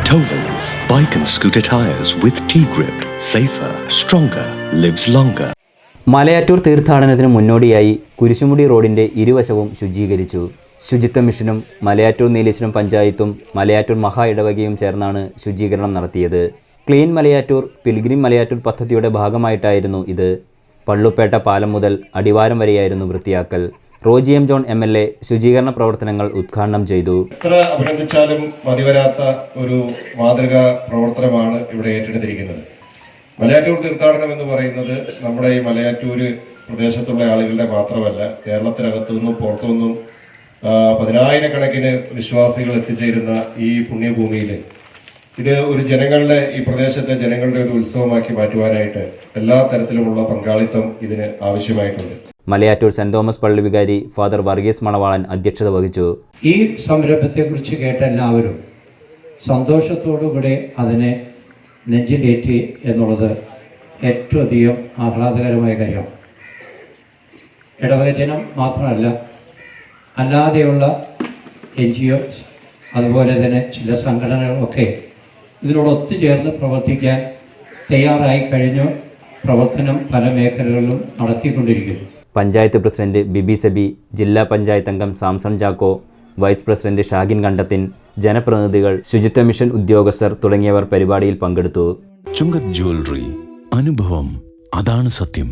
Tollways, bike and scooter tires with T-grip, safer, stronger, lives longer. Malayattoor തീർത്ഥാടനത്തിന് മുന്നോടിയായി കുരിശുമുടി റോഡിന്റെ ഇരുവശവും ശുചീകരിച്ചു. ശുചിത്വ മിഷനും മലയാറ്റൂർ നീലേശ്വരം പഞ്ചായത്തും മലയാറ്റൂർ മഹാ ഇടവകയും ചേർന്നാണ് ശുചീകരണം നടത്തിയത്. ക്ലീൻ മലയാറ്റൂർ പിൽഗ്രിം മലയാറ്റൂർ പദ്ധതിയുടെ ഭാഗമായിട്ടായിരുന്നു ഇത്. പള്ളുപ്പേട്ട പാലം മുതൽ അടിവാരം വരെയായിരുന്നു വൃത്തിയാക്കൽ. റോജി എം ജോൺ MLA ശുചീകരണ പ്രവർത്തനങ്ങൾ ഉദ്ഘാടനം ചെയ്തു. എത്ര അഭിനന്ദിച്ചാലും മതിവരാത്ത ഒരു മാതൃകാ പ്രവർത്തനമാണ് ഇവിടെ ഏറ്റെടുത്തിരിക്കുന്നത്. മലയാറ്റൂർ തീർത്ഥാടനം എന്ന് പറയുന്നത് നമ്മുടെ ഈ മലയാറ്റൂര് പ്രദേശത്തുള്ള ആളുകളുടെ മാത്രമല്ല, കേരളത്തിനകത്തു നിന്നും പുറത്തു നിന്നും പതിനായിരക്കണക്കിന് വിശ്വാസികൾ എത്തിച്ചേരുന്ന ഈ പുണ്യഭൂമിയിൽ ഇത് ഒരു ജനങ്ങളുടെ, ഈ പ്രദേശത്തെ ജനങ്ങളുടെ ഒരു ഉത്സവമാക്കി മാറ്റുവാനായിട്ട് എല്ലാ തരത്തിലുമുള്ള പങ്കാളിത്തം ഇതിന് ആവശ്യമായിട്ടുണ്ട്. മലയാറ്റൂർ സെന്റ് തോമസ് പള്ളി വികാരി ഫാദർ വർഗീസ് മണവാളൻ അധ്യക്ഷത വഹിച്ചു. ഈ സംരംഭത്തെക്കുറിച്ച് കേട്ട എല്ലാവരും സന്തോഷത്തോടുകൂടി അതിനെ നെഞ്ചിലേറ്റി എന്നുള്ളത് ഏറ്റവും അധികം ആഹ്ലാദകരമായ കാര്യമാണ്. ഇടവക ജനം മാത്രമല്ല, അല്ലാതെയുള്ള NGOs അതുപോലെ തന്നെ ചില സംഘടനകളൊക്കെ ഇതിനോട് ഒത്തുചേർന്ന് പ്രവർത്തിക്കാൻ തയ്യാറായി കഴിഞ്ഞു. പ്രവർത്തനം പല മേഖലകളിലും നടത്തിക്കൊണ്ടിരിക്കുന്നു. പഞ്ചായത്ത് പ്രസിഡന്റ് ബിബി സബി, ജില്ലാ പഞ്ചായത്ത് അംഗം സാംസൺ ചാക്കോ, വൈസ് പ്രസിഡന്റ് ഷാഗിൻ കണ്ടത്തിൻ, ജനപ്രതിനിധികൾ, ശുചിത്വ മിഷൻ ഉദ്യോഗസ്ഥർ തുടങ്ങിയവർ പരിപാടിയിൽ പങ്കെടുത്തു. ചുങ്കത് ജ്വല്ലറി, അനുഭവം അതാണ് സത്യം.